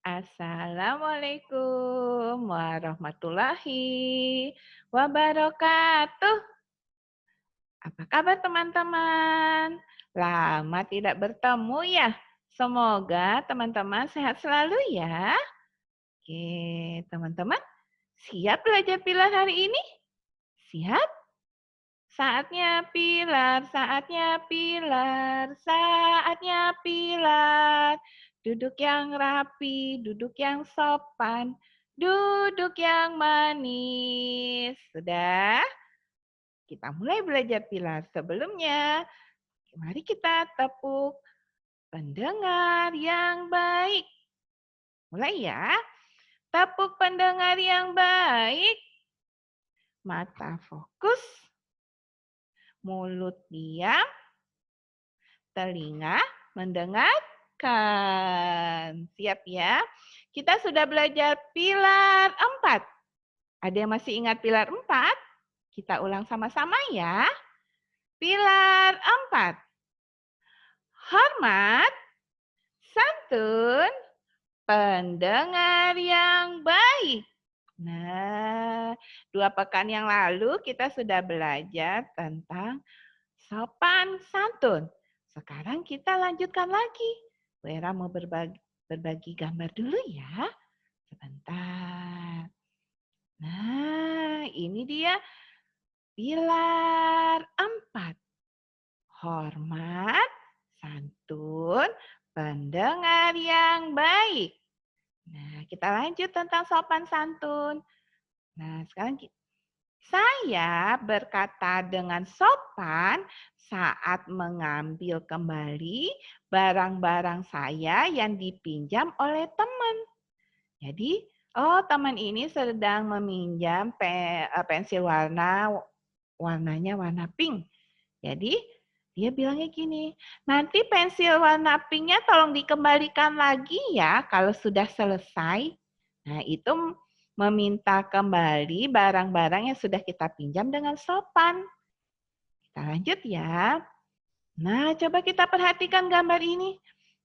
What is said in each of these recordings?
Assalamualaikum warahmatullahi wabarakatuh. Apa kabar teman-teman? Lama tidak bertemu ya. Semoga teman-teman sehat selalu ya. Oke, teman-teman, siap belajar pilar hari ini? Siap? Saatnya pilar, saatnya pilar, saatnya pilar. Duduk yang rapi, duduk yang sopan, duduk yang manis. Sudah? Kita mulai belajar pilar. Sebelumnya, mari kita tepuk pendengar yang baik. Mulai ya. Tepuk pendengar yang baik. Mata fokus, mulut diam, telinga mendengarkan. Siap ya? Kita sudah belajar pilar 4. Ada yang masih ingat pilar 4? Kita ulang sama-sama ya. Pilar 4. Hormat, santun, pendengar yang baik. Nah, 2 pekan yang lalu kita sudah belajar tentang sopan santun. Sekarang kita lanjutkan lagi. Vera mau berbagi gambar dulu ya. Sebentar. Nah, ini dia pilar 4. Hormat, santun, pendengar yang baik. Nah, kita lanjut tentang sopan santun. Nah, sekarang saya berkata dengan sopan saat mengambil kembali barang-barang saya yang dipinjam oleh teman. Jadi, teman ini sedang meminjam pensil warnanya warna pink. Jadi, dia bilangnya gini, nanti pensil warna pinknya tolong dikembalikan lagi ya kalau sudah selesai. Nah, itu meminta kembali barang-barang yang sudah kita pinjam dengan sopan. Kita lanjut ya. Nah, coba kita perhatikan gambar ini.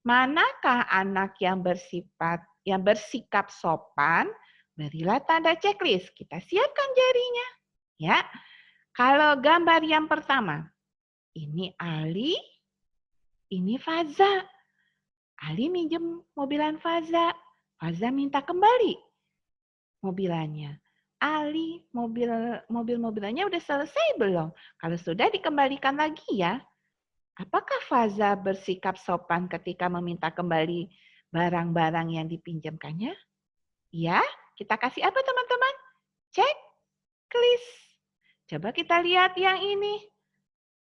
Manakah anak yang bersikap sopan? Berilah tanda checklist. Kita siapkan jarinya. Ya. Kalau gambar yang pertama, ini Ali, ini Faza. Ali minjem mobilan Faza. Faza minta kembali mobilannya. Ali, mobil-mobilannya udah selesai belum? Kalau sudah dikembalikan lagi ya. Apakah Faza bersikap sopan ketika meminta kembali barang-barang yang dipinjamkannya? Ya, kita kasih apa teman-teman? Checklist. Coba kita lihat yang ini.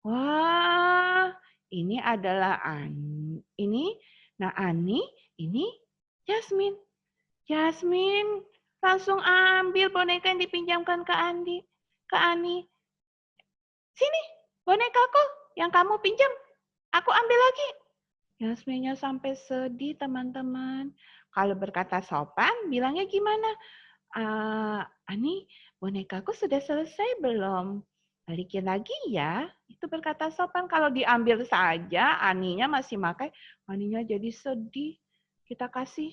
Wah, ini adalah Ani, ini Jasmine. Jasmine langsung ambil boneka yang dipinjamkan ke Ani. Sini, bonekaku yang kamu pinjam, aku ambil lagi. Yasminnya sampai sedih teman-teman. Kalau berkata sopan, bilangnya gimana? Ani, bonekaku sudah selesai belum? Balikin lagi ya. Itu berkata sopan. Kalau diambil saja, Aninya masih pakai, Aninya jadi sedih. Kita kasih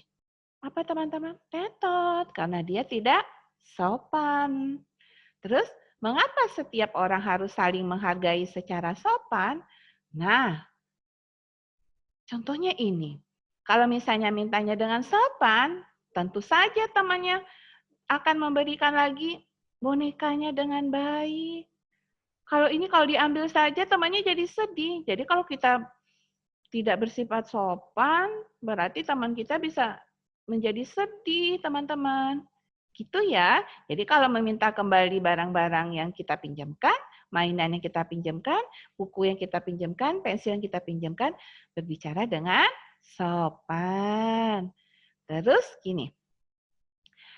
apa teman-teman? Tetot. Karena dia tidak sopan. Terus, mengapa setiap orang harus saling menghargai secara sopan? Nah, contohnya ini. Kalau misalnya mintanya dengan sopan, tentu saja temannya akan memberikan lagi bonekanya dengan baik. Kalau diambil saja temannya jadi sedih. Jadi kalau kita tidak bersifat sopan, berarti teman kita bisa menjadi sedih, teman-teman. Gitu ya. Jadi kalau meminta kembali barang-barang yang kita pinjamkan, mainan yang kita pinjamkan, buku yang kita pinjamkan, pensil yang kita pinjamkan, berbicara dengan sopan. Terus gini,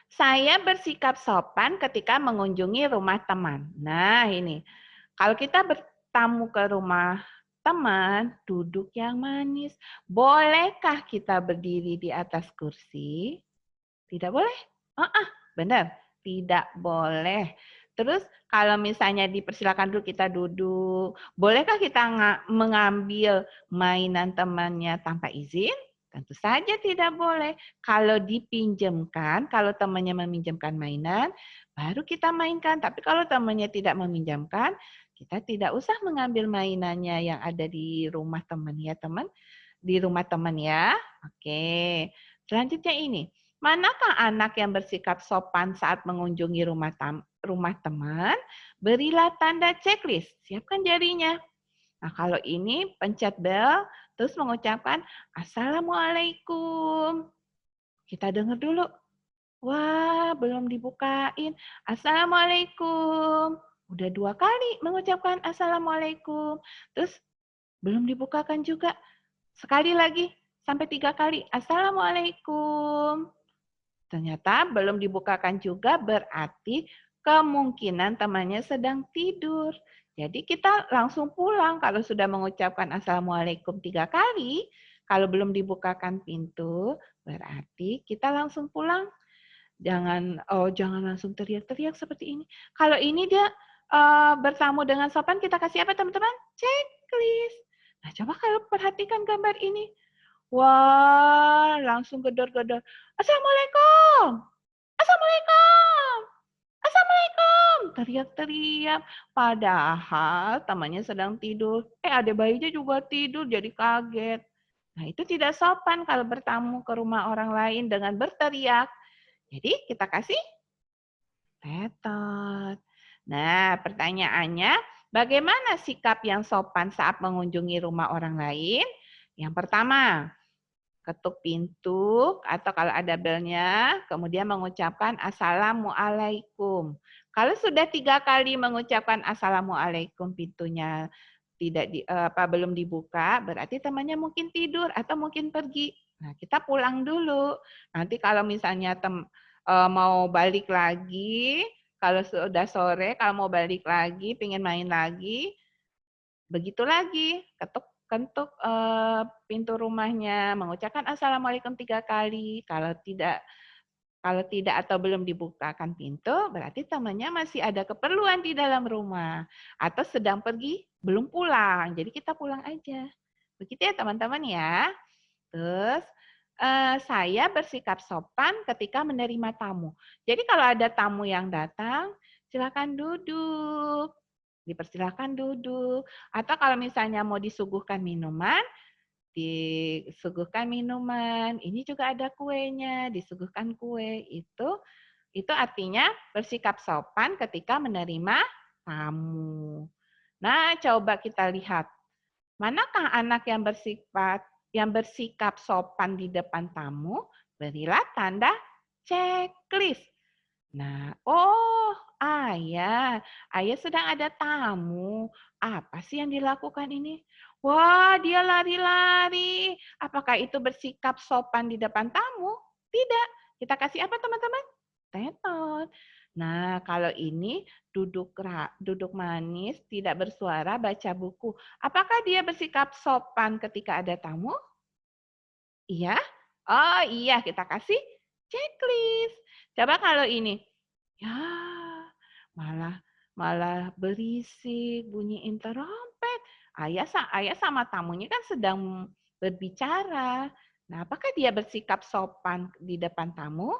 saya bersikap sopan ketika mengunjungi rumah teman. Nah ini, kalau kita bertamu ke rumah teman, duduk yang manis. Bolehkah kita berdiri di atas kursi? Tidak boleh? Benar, tidak boleh. Terus kalau misalnya dipersilakan dulu kita duduk, bolehkah kita mengambil mainan temannya tanpa izin? Tentu saja tidak boleh. Kalau dipinjamkan, kalau temannya meminjamkan mainan, baru kita mainkan. Tapi kalau temannya tidak meminjamkan, kita tidak usah mengambil mainannya yang ada di rumah teman ya teman. Di rumah teman ya. Oke. Selanjutnya ini. Manakah anak yang bersikap sopan saat mengunjungi rumah teman? Berilah tanda checklist. Siapkan jarinya. Nah, kalau ini pencet bel, terus mengucapkan Assalamualaikum. Kita dengar dulu. Wah, belum dibukain. Assalamualaikum. Udah 2 kali mengucapkan Assalamualaikum. Terus belum dibukakan juga. Sekali lagi, sampai 3 kali. Assalamualaikum. Ternyata belum dibukakan juga berarti kemungkinan temannya sedang tidur. Jadi kita langsung pulang kalau sudah mengucapkan Assalamualaikum 3 kali, kalau belum dibukakan pintu, berarti kita langsung pulang. Jangan langsung teriak-teriak seperti ini. Kalau ini dia bertamu dengan sopan, kita kasih apa teman-teman? Checklist. Nah, coba kalau perhatikan gambar ini. Wah, langsung gedor-gedor. Assalamualaikum. Assalamualaikum. Assalamualaikum. Teriak-teriak. Padahal temannya sedang tidur. Adik bayinya juga tidur jadi kaget. Nah, itu tidak sopan kalau bertamu ke rumah orang lain dengan berteriak. Jadi kita kasih tetot. Nah, pertanyaannya, bagaimana sikap yang sopan saat mengunjungi rumah orang lain? Yang pertama, ketuk pintu atau kalau ada belnya, kemudian mengucapkan Assalamualaikum. Kalau sudah 3 kali mengucapkan Assalamualaikum, pintunya belum dibuka, berarti temannya mungkin tidur atau mungkin pergi. Nah, kita pulang dulu. Nanti kalau misalnya mau balik lagi, kalau sudah sore, kalau mau balik lagi, pengen main lagi, begitu lagi, ketuk pintu rumahnya, mengucapkan Assalamualaikum 3 kali. Kalau tidak atau belum dibukakan pintu, berarti temannya masih ada keperluan di dalam rumah. Atau sedang pergi, belum pulang. Jadi kita pulang aja. Begitu ya teman-teman ya. Terus, saya bersikap sopan ketika menerima tamu. Jadi kalau ada tamu yang datang, silakan duduk. Dipersilakan duduk. Atau kalau misalnya mau disuguhkan minuman, disuguhkan minuman. Ini juga ada kuenya, disuguhkan kue. Itu artinya bersikap sopan ketika menerima tamu. Nah, coba kita lihat. Manakah anak yang bersikap sopan di depan tamu? Berilah tanda checklist. Nah, oh, ayah. Ayah sedang ada tamu. Apa sih yang dilakukan ini? Wah, dia lari-lari. Apakah itu bersikap sopan di depan tamu? Tidak. Kita kasih apa, teman-teman? Tetot. Nah, kalau ini duduk manis, tidak bersuara, baca buku. Apakah dia bersikap sopan ketika ada tamu? Iya? Oh iya, kita kasih checklist. Coba kalau ini, ya malah malah berisik, bunyiin trompet. Ayah sama tamunya kan sedang berbicara. Nah, apakah dia bersikap sopan di depan tamu?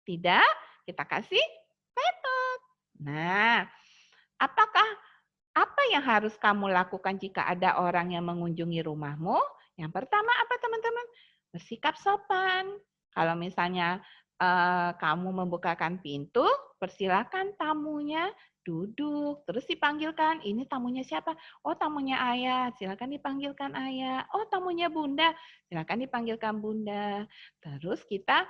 Tidak. Kita kasih tetot. Nah, apakah apa yang harus kamu lakukan jika ada orang yang mengunjungi rumahmu? Yang pertama apa teman-teman? Bersikap sopan. Kalau misalnya kamu membukakan pintu, persilakan tamunya duduk. Terus dipanggilkan, ini tamunya siapa? Oh, tamunya ayah, silakan dipanggilkan ayah. Oh, tamunya bunda, silakan dipanggilkan bunda. Terus kita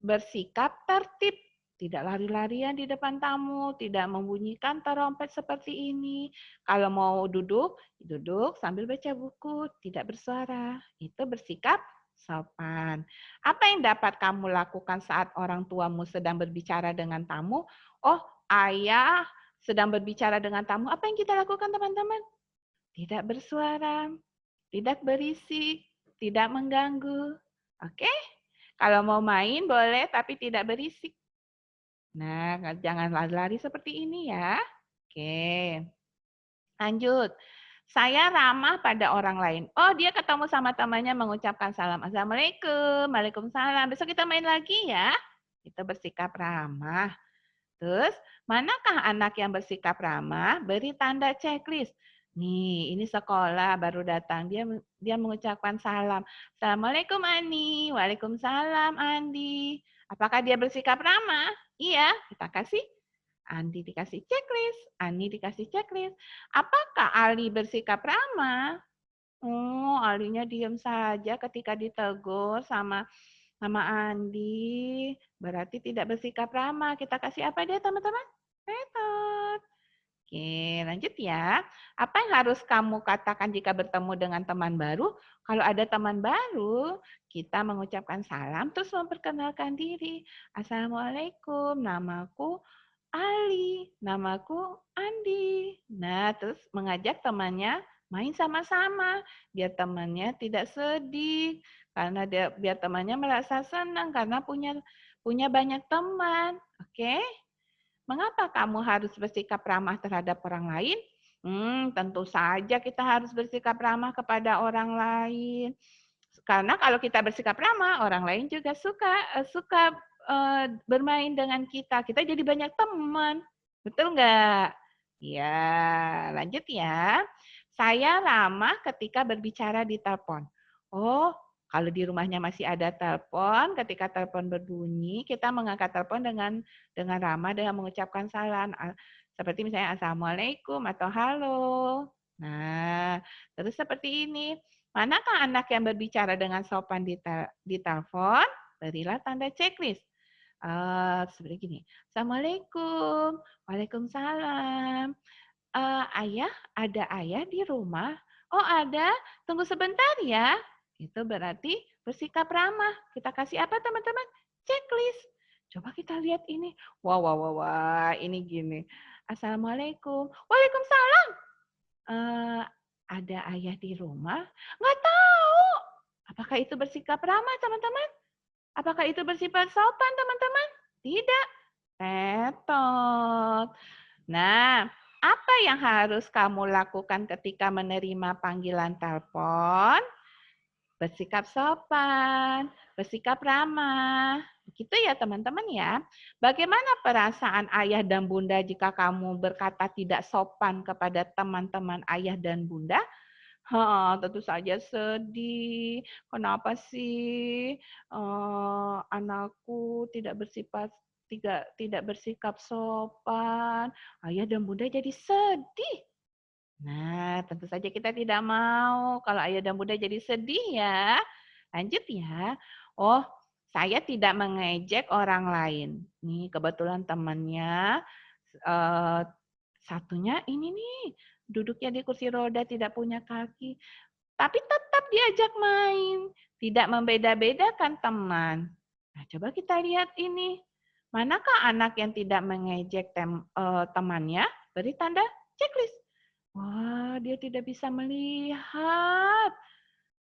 bersikap tertib. Tidak lari-larian di depan tamu, tidak membunyikan trompet seperti ini. Kalau mau duduk, duduk sambil baca buku, tidak bersuara. Itu bersikap sopan. Apa yang dapat kamu lakukan saat orang tuamu sedang berbicara dengan tamu? Oh, ayah sedang berbicara dengan tamu. Apa yang kita lakukan, teman-teman? Tidak bersuara, tidak berisik, tidak mengganggu. Oke? Kalau mau main boleh, tapi tidak berisik. Nah, jangan lari-lari seperti ini ya. Oke. Lanjut. Saya ramah pada orang lain. Oh, dia ketemu sama temannya mengucapkan salam. Assalamualaikum, waalaikumsalam. Besok kita main lagi ya. Itu bersikap ramah. Terus, manakah anak yang bersikap ramah? Beri tanda checklist. Nih, ini sekolah baru datang. Dia mengucapkan salam. Assalamualaikum Ani. Waalaikumsalam Andi. Apakah dia bersikap ramah? Iya, kita kasih. Andi dikasih checklist. Ani dikasih checklist. Apakah Ali bersikap ramah? Oh, Alinya diam saja ketika ditegur sama Andi, berarti tidak bersikap ramah. Kita kasih apa dia, teman-teman? Method. Oke, lanjut ya. Apa yang harus kamu katakan jika bertemu dengan teman baru? Kalau ada teman baru, kita mengucapkan salam, terus memperkenalkan diri. Assalamualaikum, namaku Ali, namaku Andi. Nah, terus mengajak temannya main sama-sama, biar temannya tidak sedih, karena biar temannya merasa senang karena punya banyak teman. Oke? Mengapa kamu harus bersikap ramah terhadap orang lain? Tentu saja kita harus bersikap ramah kepada orang lain. Karena kalau kita bersikap ramah, orang lain juga suka bermain dengan kita. Kita jadi banyak teman. Betul nggak? Ya, lanjut ya. Saya ramah ketika berbicara di telepon. Oh, kalau di rumahnya masih ada telepon, ketika telepon berbunyi, kita mengangkat telepon dengan ramah dengan mengucapkan salam. Seperti misalnya Assalamualaikum atau halo. Nah, terus seperti ini. Manakah anak yang berbicara dengan sopan di telepon? Berilah tanda checklist. Seperti gini. Assalamualaikum. Waalaikumsalam. Ayah, ada ayah di rumah? Oh ada, tunggu sebentar ya. Itu berarti bersikap ramah. Kita kasih apa teman-teman? Checklist. Coba kita lihat ini. Wah, wah, wah, wah. Ini gini. Assalamualaikum. Waalaikumsalam. Eh, ada ayah di rumah? Nggak tahu. Apakah itu bersikap ramah, teman-teman? Apakah itu bersifat sopan, teman-teman? Tidak. Tetot. Nah, apa yang harus kamu lakukan ketika menerima panggilan telepon? Bersikap sopan, bersikap ramah. Begitu ya teman-teman ya. Bagaimana perasaan ayah dan bunda jika kamu berkata tidak sopan kepada teman-teman ayah dan bunda? Tentu saja sedih. Kenapa sih anakku tidak bersikap sopan? Ayah dan bunda jadi sedih. Nah, tentu saja kita tidak mau kalau ayah dan bunda jadi sedih ya. Lanjut ya. Oh, saya tidak mengejek orang lain. Nih, kebetulan temannya satunya ini nih, duduknya di kursi roda tidak punya kaki. Tapi tetap diajak main, tidak membeda-bedakan teman. Nah, coba kita lihat ini. Manakah anak yang tidak mengejek temannya? Beri tanda checklist. Wah, dia tidak bisa melihat.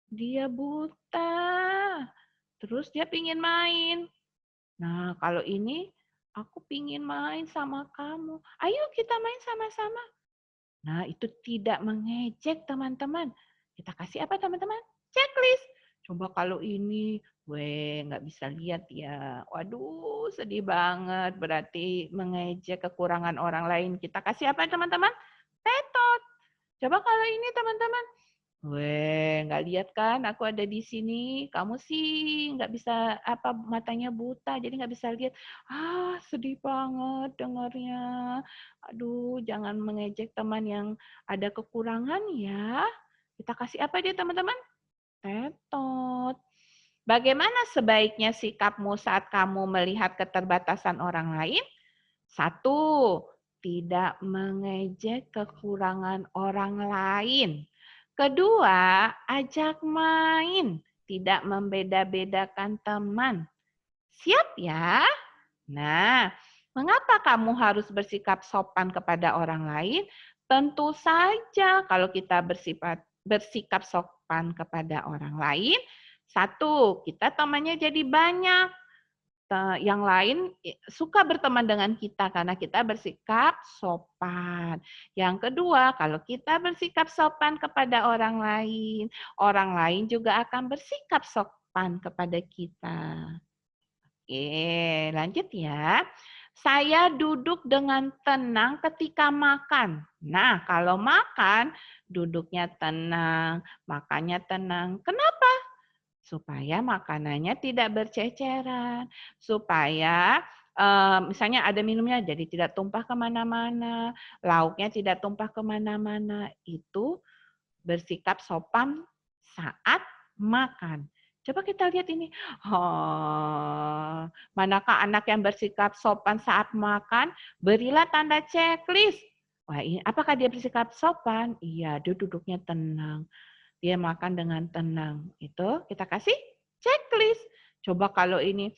Dia buta. Terus dia pingin main. Nah, kalau ini, aku pingin main sama kamu. Ayo kita main sama-sama. Nah, itu tidak mengejek teman-teman. Kita kasih apa teman-teman? Checklist. Coba kalau ini, nggak bisa lihat ya. Waduh, sedih banget. Berarti mengejek kekurangan orang lain. Kita kasih apa teman-teman? Tetot. Coba kalau ini teman-teman. Nggak lihat kan? Aku ada di sini. Kamu sih nggak bisa matanya buta, jadi nggak bisa lihat. Sedih banget dengarnya. Aduh, jangan mengejek teman yang ada kekurangan ya. Kita kasih apa dia teman-teman? Tetot. Bagaimana sebaiknya sikapmu saat kamu melihat keterbatasan orang lain? Satu, tidak mengejek kekurangan orang lain. Kedua, ajak main, tidak membeda-bedakan teman. Siap ya? Nah, mengapa kamu harus bersikap sopan kepada orang lain? Tentu saja kalau kita bersikap sopan kepada orang lain, satu, kita temannya jadi banyak. yang lain suka berteman dengan kita karena kita bersikap sopan. Yang kedua, kalau kita bersikap sopan kepada orang lain juga akan bersikap sopan kepada kita. Oke, lanjut ya. Saya duduk dengan tenang ketika makan. Nah, kalau makan, duduknya tenang, makannya tenang. Kenapa? Supaya makanannya tidak berceceran, supaya misalnya ada minumnya jadi tidak tumpah kemana-mana, lauknya tidak tumpah kemana-mana. Itu bersikap sopan saat makan. Coba kita lihat ini. Oh, manakah anak yang bersikap sopan saat makan? Berilah tanda checklist. Wah, ini apakah dia bersikap sopan? Iya, dia duduknya tenang. Dia makan dengan tenang. Itu kita kasih checklist. Coba kalau ini,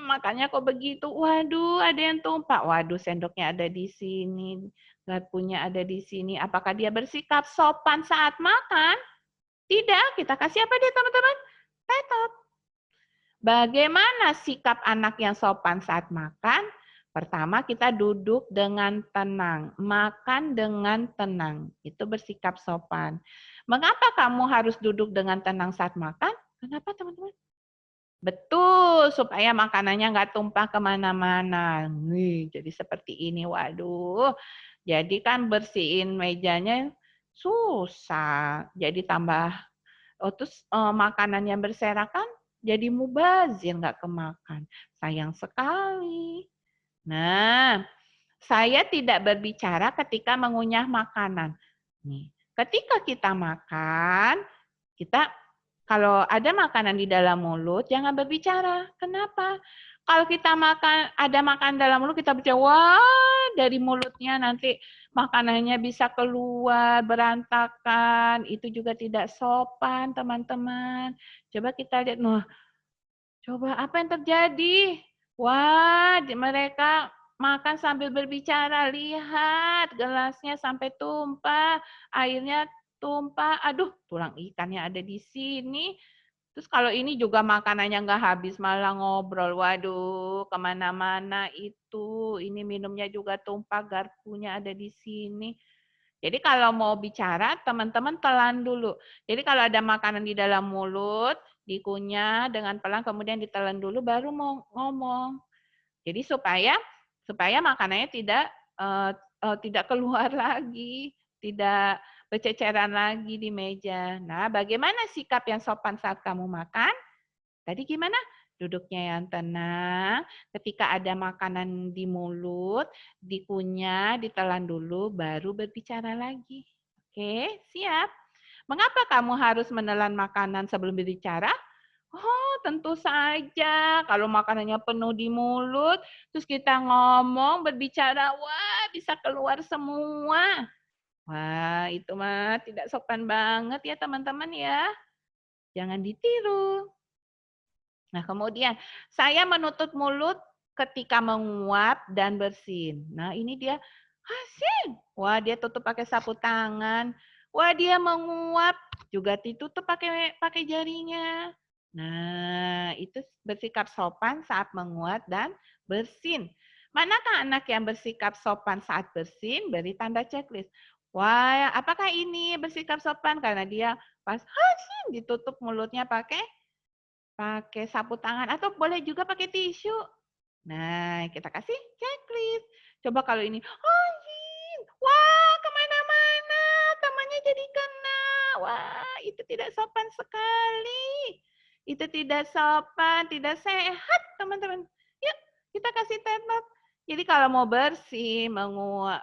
makannya kok begitu? Waduh, ada yang tumpah. Waduh, sendoknya ada di sini, garpunya ada di sini. Apakah dia bersikap sopan saat makan? Tidak. Kita kasih apa dia, teman-teman? Tetap. Bagaimana sikap anak yang sopan saat makan? Pertama, kita duduk dengan tenang, makan dengan tenang. Itu bersikap sopan. Mengapa kamu harus duduk dengan tenang saat makan? Kenapa, teman-teman? Betul, supaya makanannya nggak tumpah kemana-mana. Nih, jadi seperti ini. Waduh, jadi kan bersihin mejanya susah. Jadi tambah, terus makanan yang berserakan jadi mubazir, nggak kemakan. Sayang sekali. Nah, saya tidak berbicara ketika mengunyah makanan. Nih, ketika kita makan, kita kalau ada makanan di dalam mulut, jangan berbicara. Kenapa? Kalau kita makan, ada makan dalam mulut, kita bicara, wah, dari mulutnya nanti makanannya bisa keluar, berantakan. Itu juga tidak sopan, teman-teman. Coba kita lihat, nah, coba apa yang terjadi? Wah, mereka makan sambil berbicara. Lihat, gelasnya sampai tumpah, airnya tumpah. Aduh, tulang ikannya ada di sini. Terus kalau ini juga makanannya nggak habis, malah ngobrol. Waduh, kemana-mana itu. Ini minumnya juga tumpah, garpunya ada di sini. Jadi kalau mau bicara, teman-teman telan dulu. Jadi kalau ada makanan di dalam mulut, dikunyah dengan pelan, kemudian ditelan dulu, baru mau ngomong. Jadi supaya supaya makanannya tidak keluar lagi, tidak berceceran lagi di meja. Nah, bagaimana sikap yang sopan saat kamu makan? Tadi gimana? Duduknya yang tenang, ketika ada makanan di mulut, dikunyah, ditelan dulu, baru berbicara lagi. Oke, siap. Mengapa kamu harus menelan makanan sebelum berbicara? Oh, tentu saja. Kalau makanannya penuh di mulut, terus kita ngomong, berbicara, wah bisa keluar semua. Wah, itu mah tidak sopan banget ya teman-teman ya. Jangan ditiru. Nah, kemudian saya menutup mulut ketika menguap dan bersin. Nah, ini dia hasil. Wah, dia tutup pakai sapu tangan. Wah, dia menguap juga ditutup pakai pakai jarinya. Nah, itu bersikap sopan saat menguap dan bersin. Manakah anak yang bersikap sopan saat bersin? Beri tanda checklist. Wah, apakah ini bersikap sopan? Karena dia pas hasil ditutup mulutnya pakai sapu tangan atau boleh juga pakai tisu. Nah, kita kasih checklist. Coba kalau ini, anjing, wah kemana-mana, temannya jadi kena. Wah, itu tidak sopan sekali. Itu tidak sopan, tidak sehat, teman-teman. Yuk, kita kasih tembak. Jadi kalau mau bersih,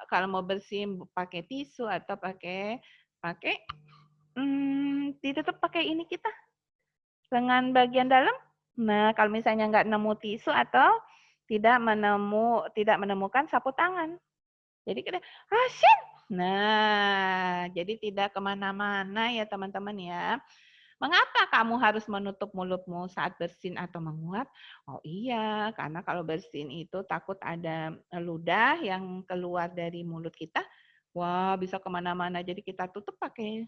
kalau mau bersih pakai tisu atau pakai pakai ditutup pakai ini kita lengan bagian dalam. Nah, kalau misalnya nggak nemu tisu atau tidak menemukan sapu tangan. Jadi kita asin. Nah, jadi tidak kemana-mana ya teman-teman ya. Mengapa kamu harus menutup mulutmu saat bersin atau menguap? Oh iya, karena kalau bersin itu takut ada ludah yang keluar dari mulut kita. Wah, bisa kemana-mana. Jadi kita tutup pakai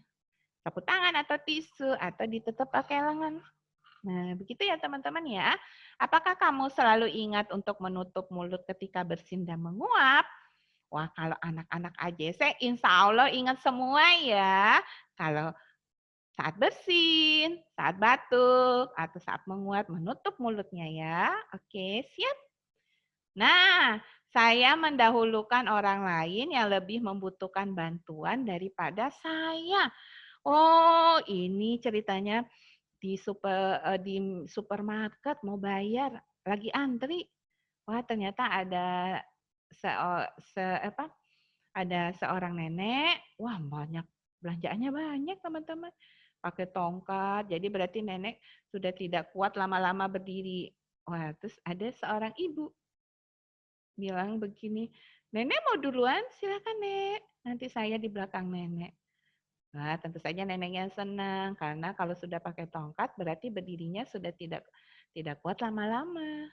sapu tangan atau tisu atau ditutup pakai lengan Nah, begitu ya teman-teman ya. Apakah kamu selalu ingat untuk menutup mulut ketika bersin dan menguap? Wah, kalau anak-anak AJC insya Allah ingat semua ya. Kalau saat bersin, saat batuk, atau saat menguap, menutup mulutnya ya. Oke, siap? Nah, saya mendahulukan orang lain yang lebih membutuhkan bantuan daripada saya. Oh, ini ceritanya di supermarket mau bayar, lagi antri. Wah, ternyata ada se se apa, ada seorang nenek, wah banyak, belanjaannya banyak teman-teman. Pakai tongkat, jadi berarti nenek sudah tidak kuat lama-lama berdiri. Wah, terus ada seorang ibu bilang begini, "Nenek mau duluan? Silakan, Nek. Nanti saya di belakang nenek." Nah, tentu saja neneknya senang karena kalau sudah pakai tongkat berarti berdirinya sudah tidak kuat lama-lama.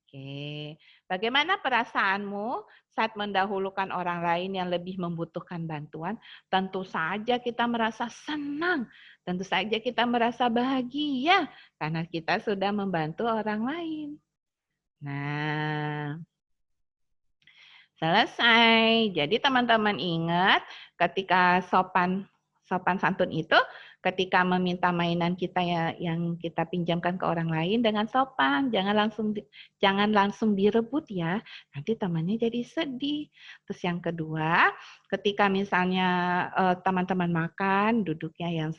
Oke, bagaimana perasaanmu saat mendahulukan orang lain yang lebih membutuhkan bantuan? Tentu saja kita merasa senang, tentu saja kita merasa bahagia karena kita sudah membantu orang lain. Nah, selesai. Jadi teman-teman ingat ketika sopan sopan santun itu ketika meminta mainan kita ya yang kita pinjamkan ke orang lain dengan sopan, jangan langsung direbut ya. Nanti temannya jadi sedih. Terus yang kedua, ketika misalnya teman-teman makan, duduknya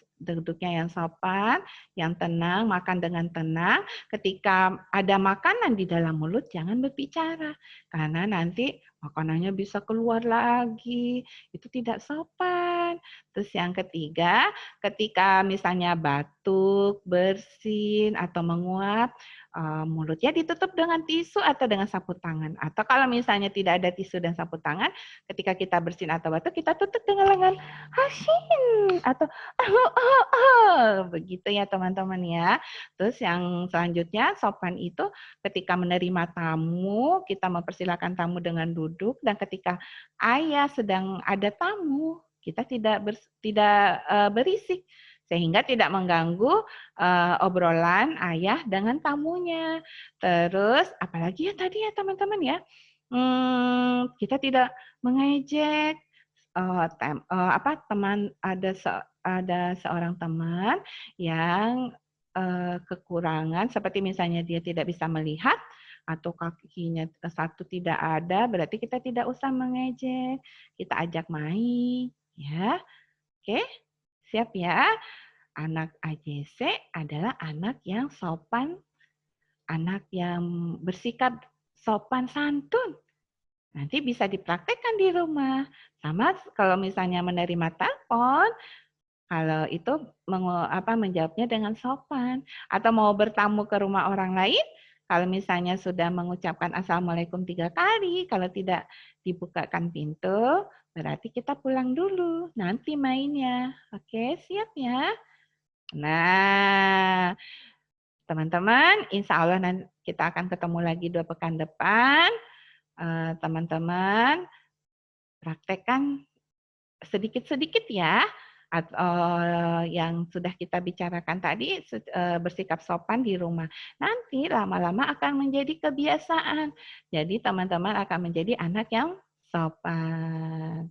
yang sopan, yang tenang, makan dengan tenang. Ketika ada makanan di dalam mulut jangan berbicara karena nanti makanannya bisa keluar lagi, itu tidak sopan. Terus yang ketiga, ketika misalnya batuk, bersin, atau menguap, mulutnya ditutup dengan tisu atau dengan sapu tangan. Atau kalau misalnya tidak ada tisu dan sapu tangan, ketika kita bersin atau batuk, kita tutup dengan lengan hasin atau begitu ya teman-teman ya. Terus yang selanjutnya sopan itu ketika menerima tamu, kita mempersilakan tamu dengan duduk dan ketika ayah sedang ada tamu, kita tidak berisik sehingga tidak mengganggu obrolan ayah dengan tamunya. Terus apalagi ya tadi ya teman-teman ya, kita tidak mengejek teman ada seorang teman yang kekurangan seperti misalnya dia tidak bisa melihat atau kakinya satu tidak ada, berarti kita tidak usah mengejek, kita ajak main, ya. Oke, siap ya. Anak AJC adalah anak yang sopan, anak yang bersikap sopan santun. Nanti bisa dipraktekkan di rumah. Sama kalau misalnya menerima telepon, kalau itu menjawabnya dengan sopan. Atau mau bertamu ke rumah orang lain, kalau misalnya sudah mengucapkan Assalamualaikum 3 kali, kalau tidak dibukakan pintu, berarti kita pulang dulu. Nanti mainnya. Oke, siap ya? Nah, teman-teman, insya Allah kita akan ketemu lagi 2 pekan depan. Teman-teman, praktekkan sedikit-sedikit ya, atau yang sudah kita bicarakan tadi bersikap sopan di rumah. Nanti lama-lama akan menjadi kebiasaan. Jadi teman-teman akan menjadi anak yang sopan.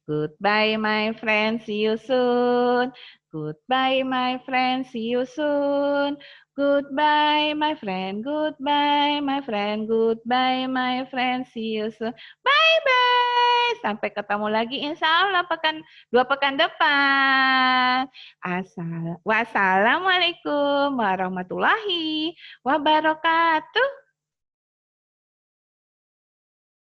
Goodbye my friend, see you soon. Goodbye my friend, see you soon. Goodbye my friend, goodbye my friend, goodbye my friend, see you soon. Bye-bye. Sampai ketemu lagi insya Allah 2 pekan depan. Wassalamualaikum warahmatullahi wabarakatuh.